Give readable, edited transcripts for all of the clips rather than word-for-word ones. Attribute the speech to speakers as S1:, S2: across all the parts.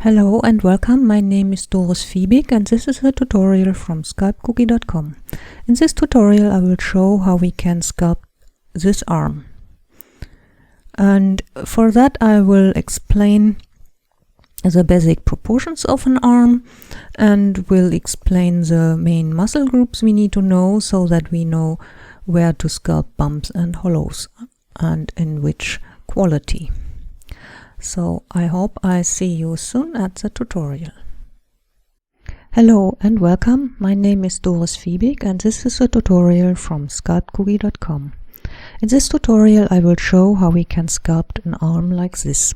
S1: Hello and welcome, my name is Doris Fiebig and this is a tutorial from sculpting. In this tutorial I will show how we can sculpt this arm. And for that I will explain the basic proportions of an arm and will explain the main muscle groups we need to know so that we know where to sculpt bumps and hollows and in which quality. So I hope I see you soon at the tutorial. Hello and welcome, my name is Doris Fiebig and this is a tutorial from sculpting. In this tutorial I will show how we can sculpt an arm like this.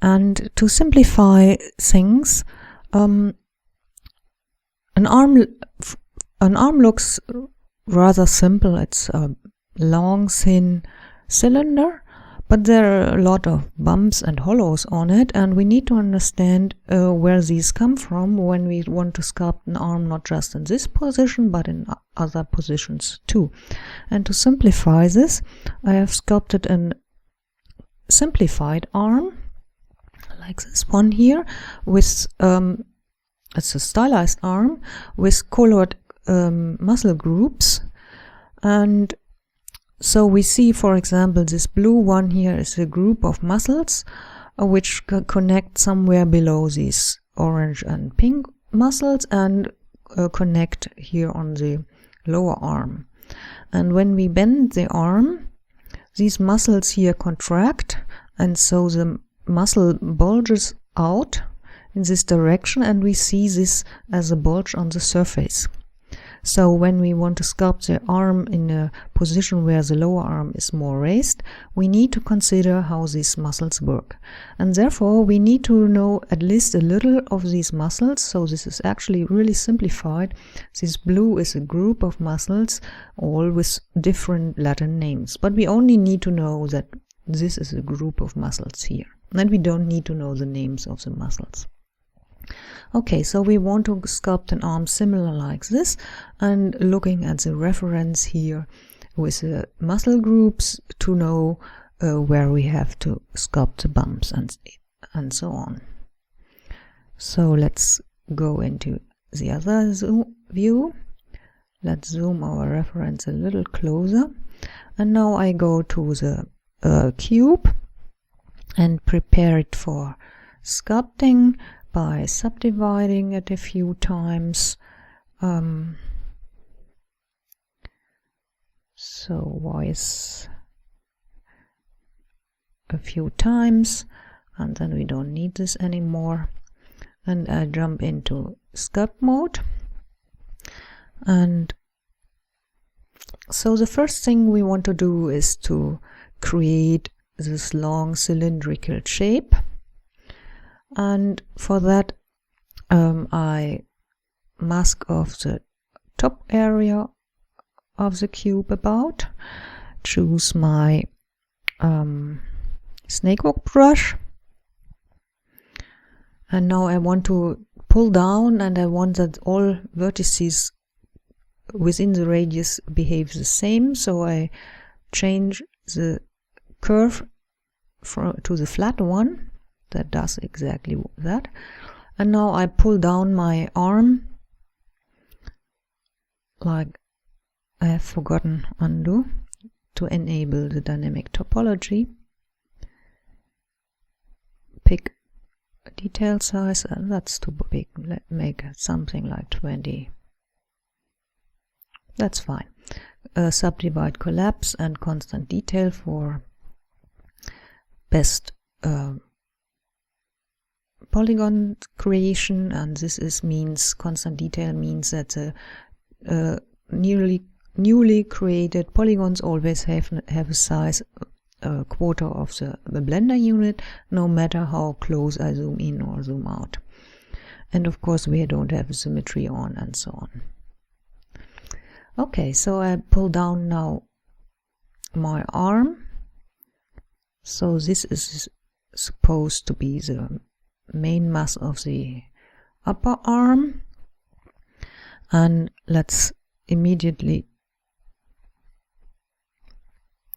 S1: And to simplify things, an arm looks rather simple. It's a long thin cylinder, but there are a lot of bumps and hollows on it, and we need to understand where these come from when we want to sculpt an arm not just in this position but in other positions too. And to simplify this, I have sculpted a simplified arm like this one here with it's a stylized arm with colored muscle groups. And so we see, for example, this blue one here is a group of muscles which connect somewhere below these orange and pink muscles and connect here on the lower arm. And when we bend the arm, these muscles here contract, and so the muscle bulges out in this direction, and we see this as a bulge on the surface. So when we want to sculpt the arm in a position where the lower arm is more raised, we need to consider how these muscles work. And therefore we need to know at least a little of these muscles. So this is actually really simplified. This blue is a group of muscles, all with different Latin names. But we only need to know that this is a group of muscles here. And we don't need to know the names of the muscles. Okay, so we want to sculpt an arm similar like this, and looking at the reference here with the muscle groups to know where we have to sculpt the bumps and so on. So let's go into the other view. Let's zoom our reference a little closer. And now I go to the cube and prepare it for sculpting by subdividing it a few times. So voice a few times, and then we don't need this anymore. And I jump into sculpt mode. And so the first thing we want to do is to create this long cylindrical shape. And for that I mask off the top area of the cube about, choose my snakehook brush, and now I want to pull down, and I want that all vertices within the radius behave the same. So I change the curve to the flat one. That does exactly that. And now I pull down my arm, like I have forgotten undo to enable the dynamic topology. Pick a detail size, and that's too big. Let's make something like 20. That's fine. Subdivide, collapse, and constant detail for best polygon creation. And this means constant detail means that the newly created polygons always have a size a quarter of the blender unit, no matter how close I zoom in or zoom out. And of course we don't have symmetry on and so on. Okay, so I pull down now my arm. So this is supposed to be the main mass of the upper arm, and let's immediately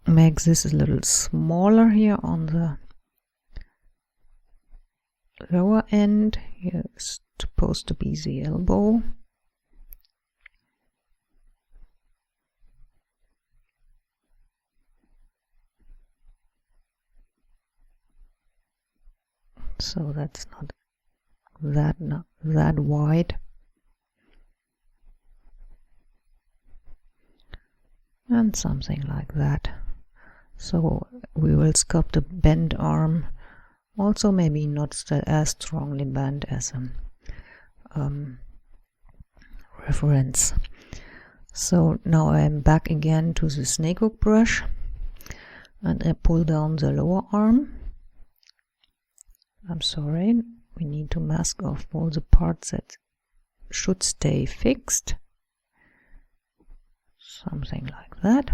S1: make this a little smaller here on the lower end. Here is supposed to be the elbow. So that's not that wide. And something like that. So we will sculpt a bent arm, also maybe not as strongly bent as a reference. So now I'm back again to the snake hook brush, and I pull down the lower arm. I'm sorry, we need to mask off all the parts that should stay fixed. Something like that.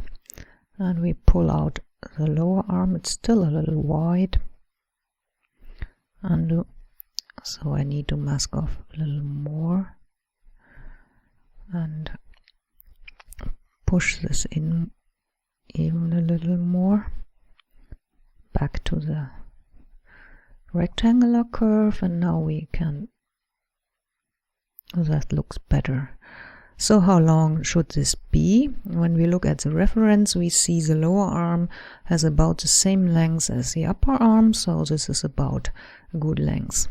S1: And we pull out the lower arm. It's still a little wide. Undo. So I need to mask off a little more. And push this in even a little more. Back to the rectangular curve, and now we can, that looks better. So how long should this be? When we look at the reference, we see the lower arm has about the same length as the upper arm, so this is about a good length.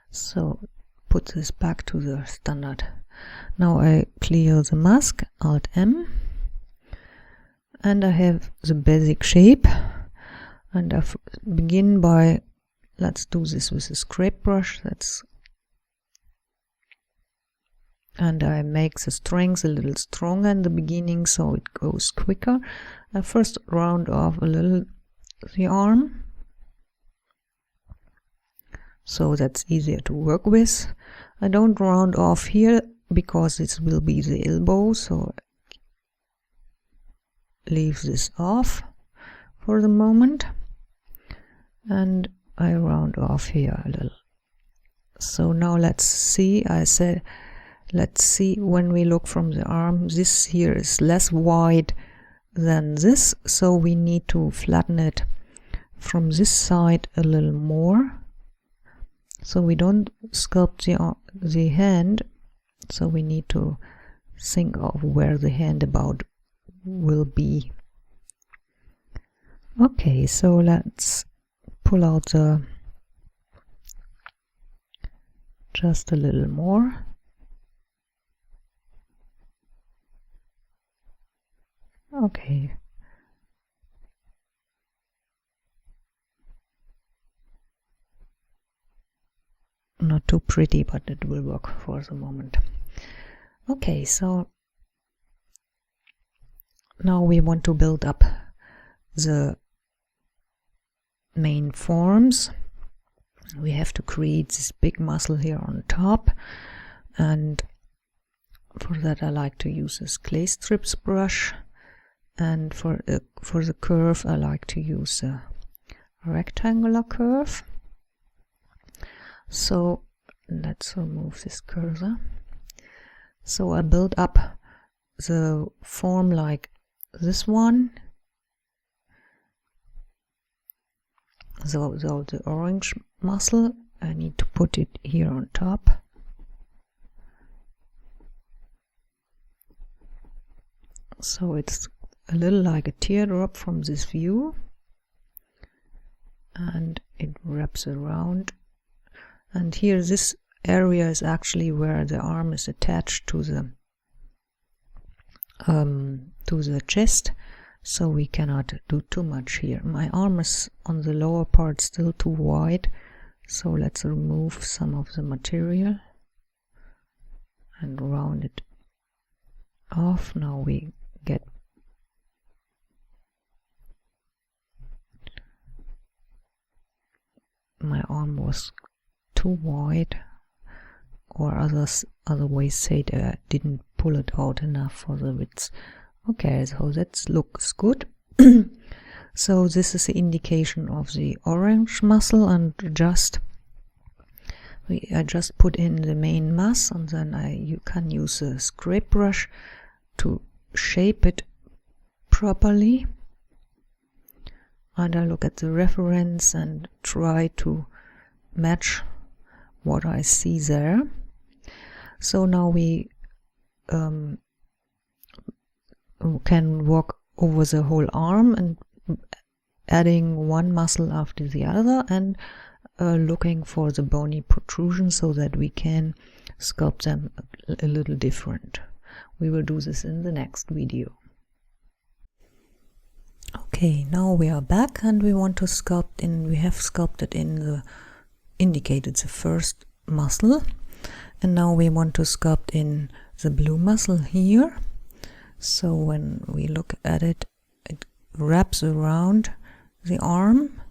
S1: So put this back to the standard. Now I clear the mask, Alt M, and I have the basic shape, and I begin by, let's do this with a scrape brush. And I make the strings a little stronger in the beginning so it goes quicker. I first round off a little the arm, so that's easier to work with. I don't round off here because this will be the elbow, so leave this off for the moment, and I round off here a little. So now let's see, let's see when we look from the arm, this here is less wide than this, so we need to flatten it from this side a little more. So we don't sculpt the hand, so we need to think of where the hand about will be. Okay, so let's pull out just a little more. Okay. Not too pretty, but it will work for the moment. Okay, so now we want to build up the main forms. We have to create this big muscle here on top, and for that I like to use this clay strips brush. And for the curve, I like to use a rectangular curve. So let's remove this cursor. So I build up the form like this one. So the orange muscle, I need to put it here on top. So it's a little like a teardrop from this view, and it wraps around, and here this area is actually where the arm is attached to the chest, so we cannot do too much here. My arm is on the lower part still too wide, so let's remove some of the material and round it off. Now we get my arm was too wide, or other ways say I didn't pull it out enough for the width. Okay, so that looks good. So this is the indication of the orange muscle, and I just put in the main mass, and then you can use a scrape brush to shape it properly. And I look at the reference and try to match what I see there. So now we can walk over the whole arm and adding one muscle after the other and looking for the bony protrusion so that we can sculpt them a little different. We will do this in the next video. Okay, now we are back and we want to sculpt in, we have sculpted in the indicated the first muscle, and now we want to sculpt in the blue muscle here. So when we look at it, it wraps around the arm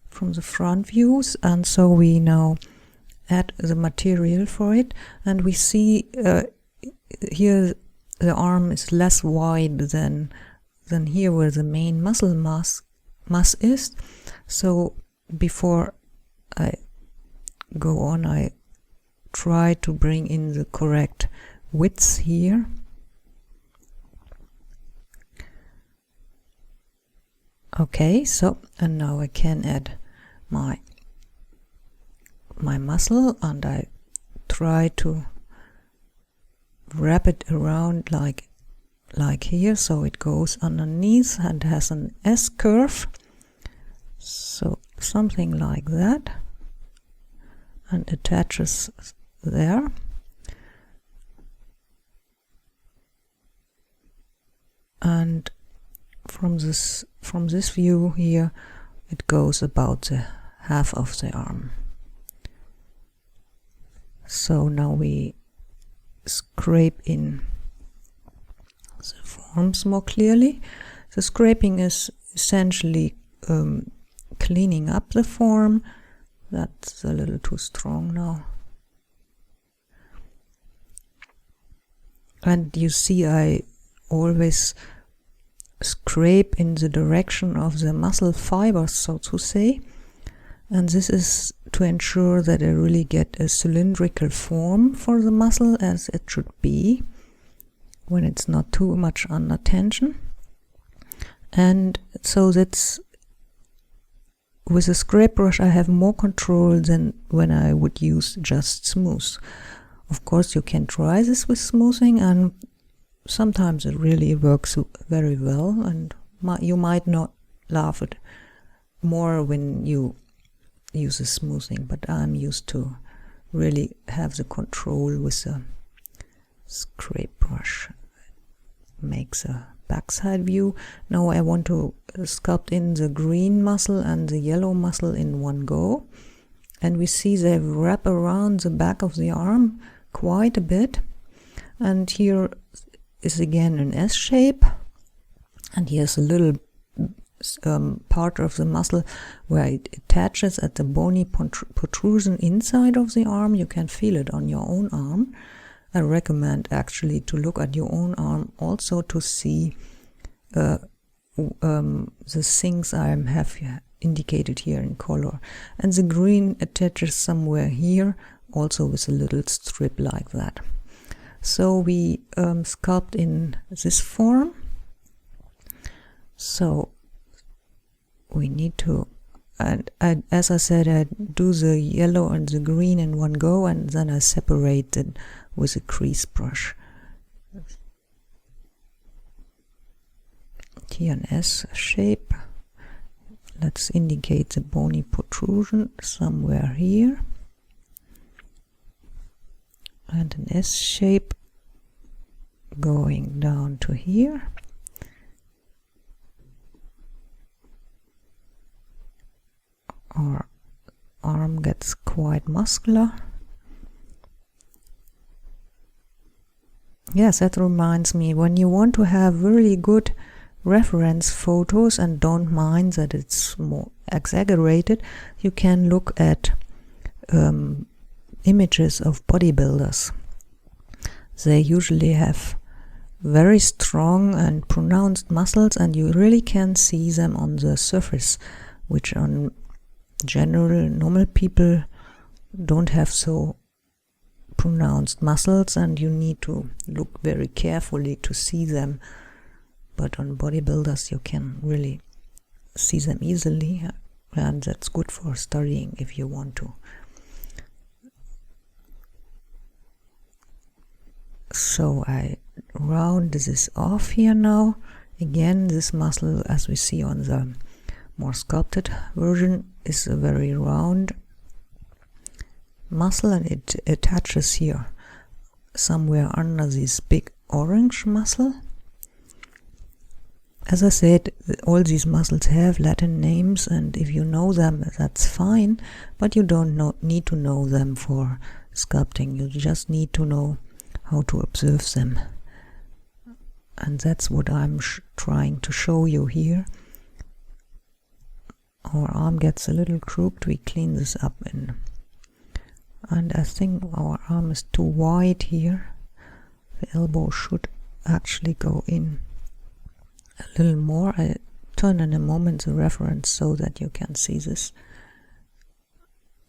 S1: from the front views, and so we now add the material for it, and we see here the arm is less wide than here where the main muscle mass is. So before I go on, I try to bring in the correct width here. Okay, so and now I can add my muscle, and I try to wrap it around like here, so it goes underneath and has an S curve, so something like that, and attaches there. And from this view here, it goes about the half of the arm. So now we scrape in the forms more clearly. The scraping is essentially cleaning up the form. That's a little too strong now. And you see I always scrape in the direction of the muscle fibers, so to say, and this is to ensure that I really get a cylindrical form for the muscle as it should be when it's not too much under tension. And so that's, with a scrape brush I have more control than when I would use just smooth. Of course you can try this with smoothing, and sometimes it really works very well, and you might not love it more when you use a smoothing, but I'm used to really have the control with a scrape brush. Makes a backside view. Now I want to sculpt in the green muscle and the yellow muscle in one go, and we see they wrap around the back of the arm quite a bit, and here is again an S shape, and here's a little part of the muscle where it attaches at the bony protrusion inside of the arm. You can feel it on your own arm. I recommend actually to look at your own arm also to see the things I have indicated here in color. And the green attaches somewhere here, also with a little strip like that. So we sculpt in this form. So we need to, and as I said, I do the yellow and the green in one go, and then I separate it with a crease brush. Here an S shape. Let's indicate the bony protrusion somewhere here. And an S shape going down to here. Our arm gets quite muscular. Yes, that reminds me, when you want to have really good reference photos and don't mind that it's more exaggerated, you can look at images of bodybuilders. They usually have very strong and pronounced muscles, and you really can see them on the surface, which on general normal people don't have so pronounced muscles, and you need to look very carefully to see them. But on bodybuilders you can really see them easily. and that's good for studying if you want to. So I round this off here now. Again, this muscle, as we see on the more sculpted version, is a very round muscle, and it attaches here somewhere under this big orange muscle. As I said, all these muscles have Latin names, and if you know them, that's fine, but you don't need to know them for sculpting. You just need to know how to observe them. And that's what I'm trying to show you here. Our arm gets a little crooked. We clean this up and I think our arm is too wide here. The elbow should actually go in a little more. I turn in a moment the reference so that you can see this.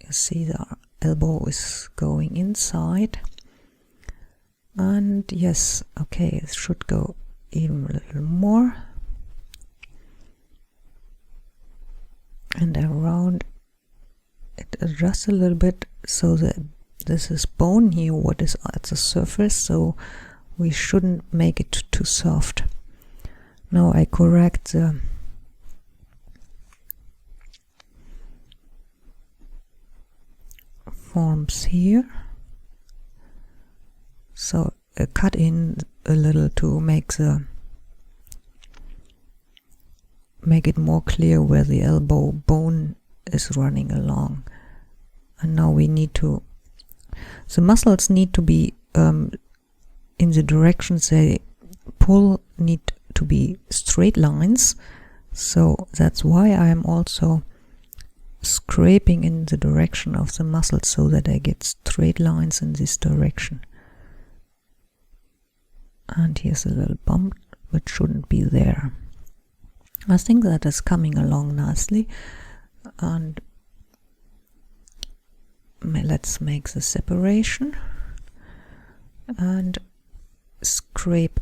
S1: You see the elbow is going inside, and yes, okay, it should go even a little more, and around it adjust a little bit so that this is bone here, what is at the surface, so we shouldn't make it too soft. Now I correct the forms here, so cut in a little to make it more clear where the elbow bone is running along. And now we need to, the muscles need to be in the directions they pull, need to be straight lines, so that's why I am also scraping in the direction of the muscles so that I get straight lines in this direction. And here's a little bump which shouldn't be there. I think that is coming along nicely, and let's make the separation and scrape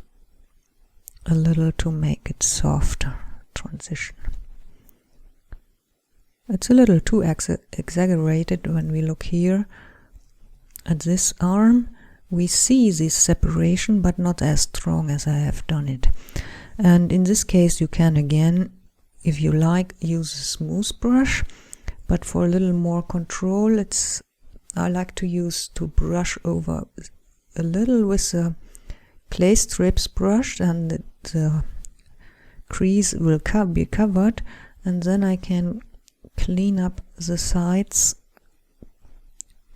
S1: a little to make it softer transition. It's a little too exaggerated when we look here at this arm. We see this separation, but not as strong as I have done it. And in this case you can again, if you like, use a smooth brush, but for a little more control, I like to brush over a little with a clay strips brush, and the crease will be covered, and then I can clean up the sides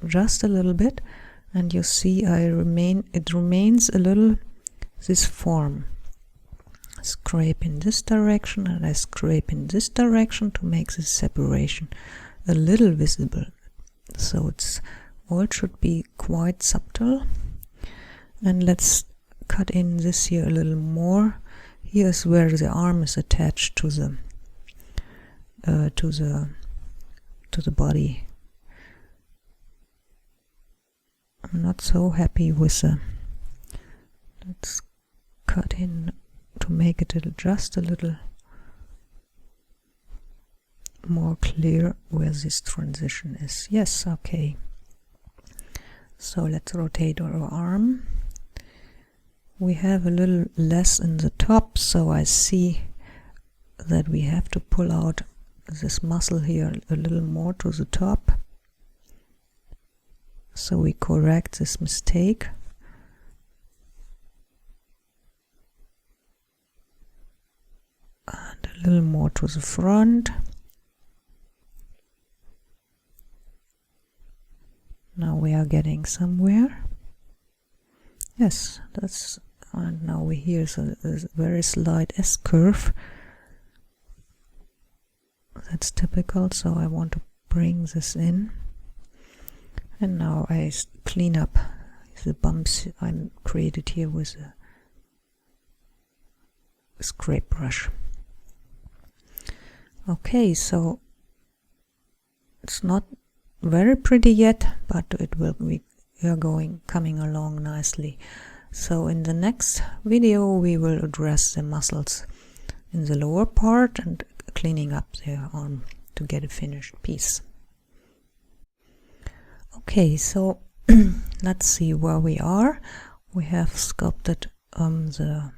S1: just a little bit, and you see it remains a little this form. Scrape in this direction, and I scrape in this direction to make this separation a little visible, so it's all should be quite subtle. And let's cut in this here a little more. Here's where the arm is attached to the body. I'm not so happy with the, let's cut in to make it just a little more clear where this transition is. Yes, okay. So let's rotate our arm. We have a little less in the top, so I see that we have to pull out this muscle here a little more to the top. So we correct this mistake. And a little more to the front. Now we are getting somewhere. Yes, that's, and now we hear a very slight S-curve. That's typical, so I want to bring this in. And now I clean up the bumps I created here with a scrape brush. Okay, so it's not very pretty yet, but it will be coming along nicely. So in the next video we will address the muscles in the lower part and cleaning up the arm. to get a finished piece. Okay, so let's see where we are. We have sculpted the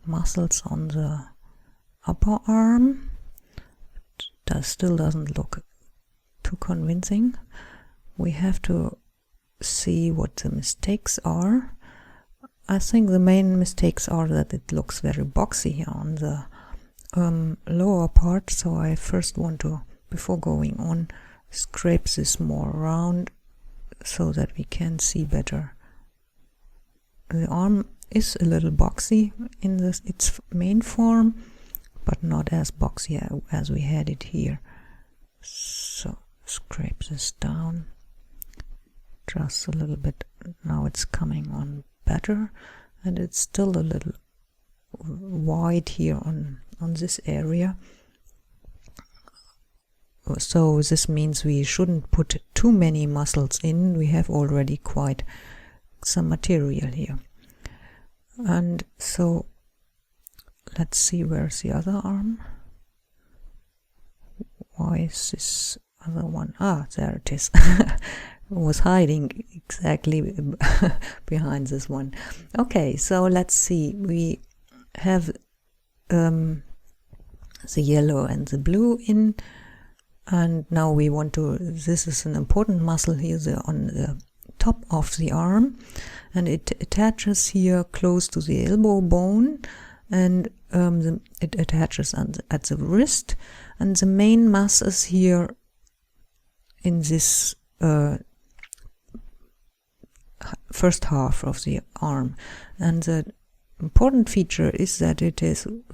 S1: muscles on the upper arm. That still doesn't look too convincing. We have to see what the mistakes are. I think the main mistakes are that it looks very boxy here on the lower part, so I first want to, before going on, scrape this more around so that we can see better. The arm is a little boxy in its main form, but not as boxy as we had it here. So scrape this down just a little bit. Now it's coming on better, and it's still a little wide here on this area. So this means we shouldn't put too many muscles in. We have already quite some material here. And so let's see, where's the other arm? Why is this other one? Ah, there it is. It was hiding exactly behind this one. Okay, so let's see. We have the yellow and the blue in, and now we want to, this is an important muscle here on the top of the arm, and it attaches here close to the elbow bone, and it attaches at the wrist, and the main mass is here in this first half of the arm. And the important feature is that it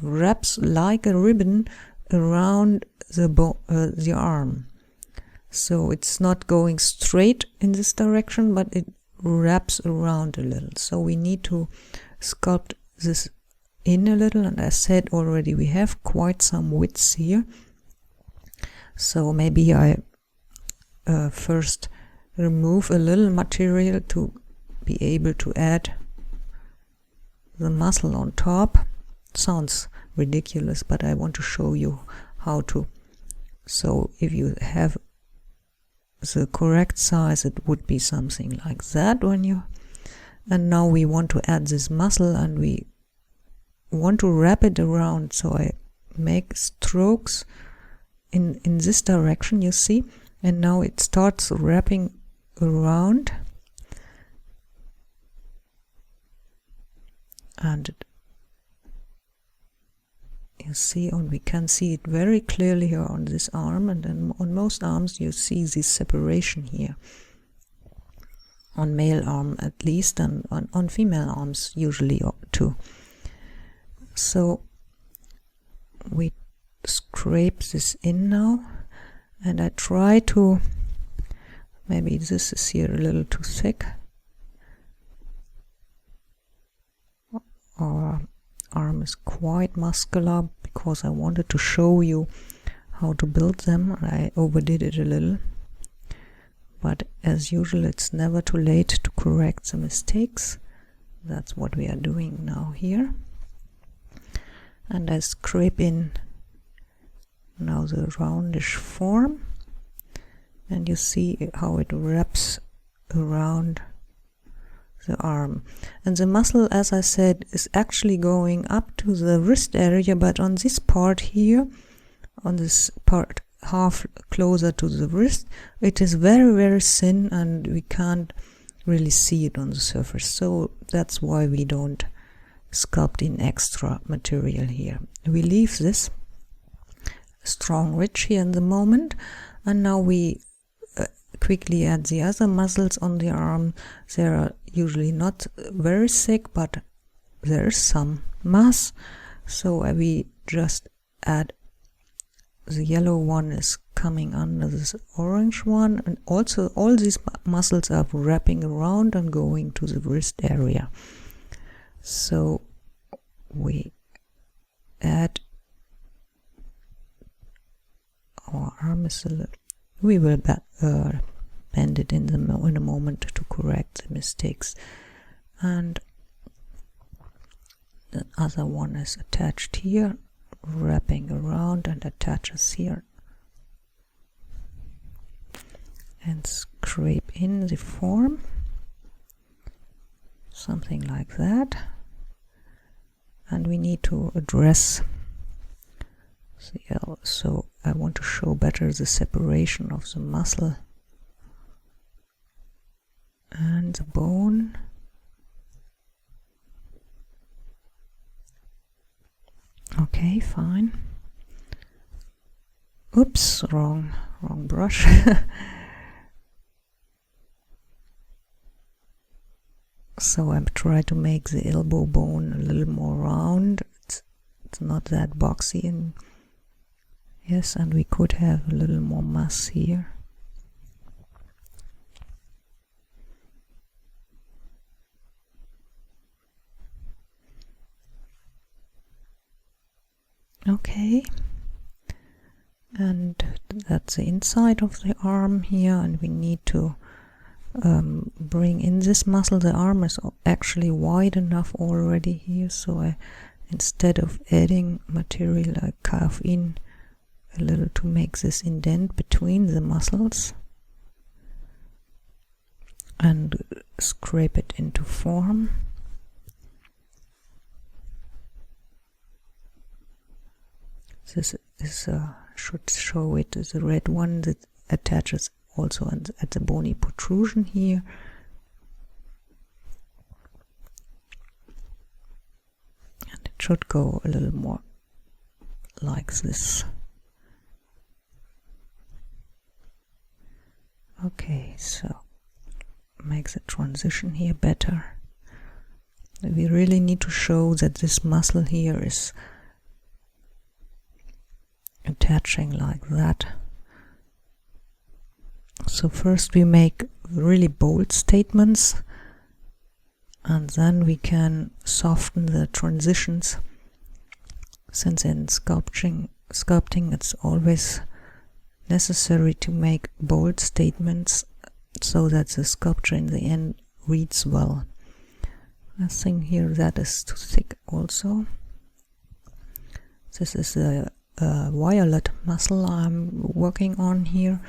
S1: wraps like a ribbon around the arm. So it's not going straight in this direction, but it wraps around a little. So we need to sculpt this in a little, and as said already, we have quite some width here. So maybe I first remove a little material to be able to add the muscle on top. Sounds ridiculous, but I want to show you how to. So if you have the correct size, it would be something like that when you, and now we want to add this muscle, and we want to wrap it around. So I make strokes in this direction, you see, and now it starts wrapping around, and you see, and we can see it very clearly here on this arm, and then on most arms you see this separation here, on male arm at least, and on female arms usually too. So we scrape this in now, and I try to, maybe this is here a little too thick. Our arm is quite muscular because I wanted to show you how to build them. I overdid it a little, but as usual, it's never too late to correct the mistakes. That's what we are doing now here. And I scrape in now the roundish form, and you see how it wraps around the arm. And the muscle, as I said, is actually going up to the wrist area, but on this part here, on this part half closer to the wrist, it is very, very thin, and we can't really see it on the surface. So that's why we don't sculpt in extra material here. We leave this strong ridge here in the moment, and now we quickly add the other muscles on the arm. They are usually not very thick, but there is some mass, so we just add the yellow one is coming under this orange one, and also all these muscles are wrapping around and going to the wrist area. So we add, our arm is a little, we will bend it in a moment to correct the mistakes, and the other one is attached here, wrapping around, and attaches here and scrape in the form, something like that. And we need to address the L, so I want to show better the separation of the muscle and the bone. Okay, fine. Oops, wrong brush. So I try to make the elbow bone a little more round. It's not that boxy, and yes, and we could have a little more mass here. Okay, and that's the inside of the arm here, and we need to bring in this muscle. The arm is actually wide enough already here, so I, instead of adding material, I carve in a little to make this indent between the muscles and scrape it into form. This is should show it as a red one that attaches also at the bony protrusion here. And it should go a little more like this. Okay, so make the transition here better. We really need to show that this muscle here is attaching like that. So first we make really bold statements, and then we can soften the transitions, since in sculpting it's always necessary to make bold statements so that the sculpture in the end reads well. I think here that is too thick also. This is the violet muscle I'm working on here,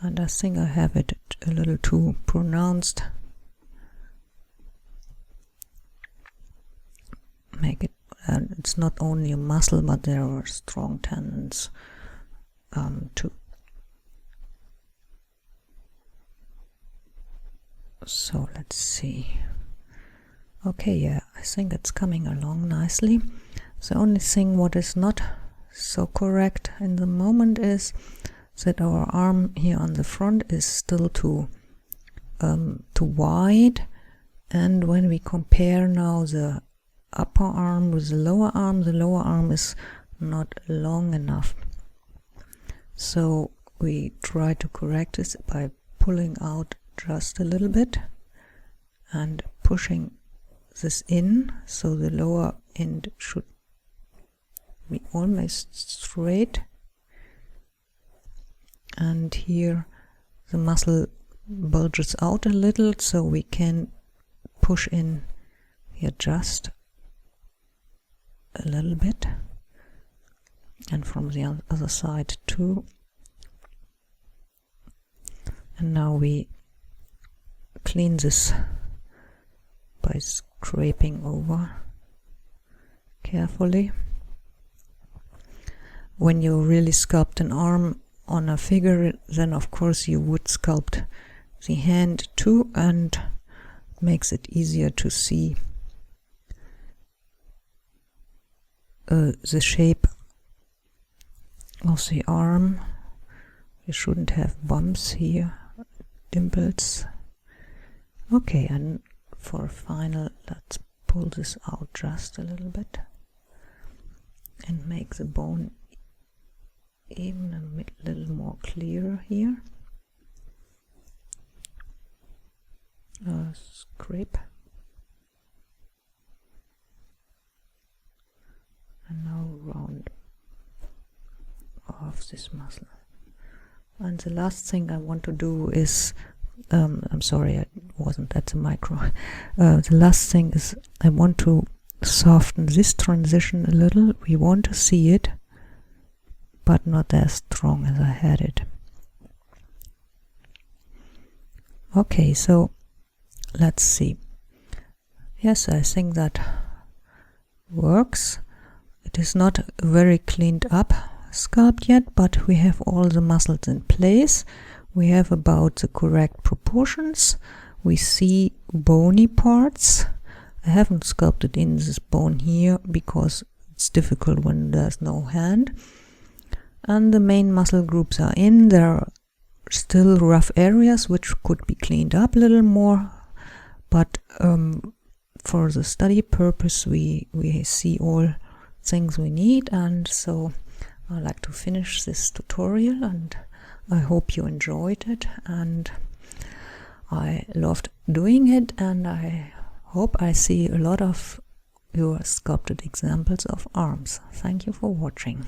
S1: and I think I have it a little too pronounced. Make it, and it's not only a muscle, but there are strong tendons too. So let's see. Okay, yeah, I think it's coming along nicely. The only thing what is not so correct in the moment is that our arm here on the front is still too wide, and when we compare now the upper arm with the lower arm is not long enough. So we try to correct this by pulling out just a little bit and pushing this in, so the lower end should be almost straight, and here the muscle bulges out a little, so we can push in here just a little bit, and from the other side too. And now we clean this by scraping over carefully. When you really sculpt an arm on a figure, then of course you would sculpt the hand too, and makes it easier to see the shape of the arm. You shouldn't have bumps here, dimples. Okay, and for a final, let's pull this out just a little bit and make the bone even a little more clear here. Scrape, and now round off this muscle. And the last thing I want to do is, I'm sorry, I wasn't at the micro. The last thing is I want to soften this transition a little. We want to see it, but not as strong as I had it. Okay, so let's see. Yes, I think that works. It is not a very cleaned up sculpt yet, but we have all the muscles in place. We have about the correct proportions. We see bony parts. I haven't sculpted in this bone here because it's difficult when there's no hand. And the main muscle groups are in. There are still rough areas which could be cleaned up a little more, but for the study purpose we see all things we need. And so I'd like to finish this tutorial, and I hope you enjoyed it, and I loved doing it, and I hope I see a lot of your sculpted examples of arms. Thank you for watching.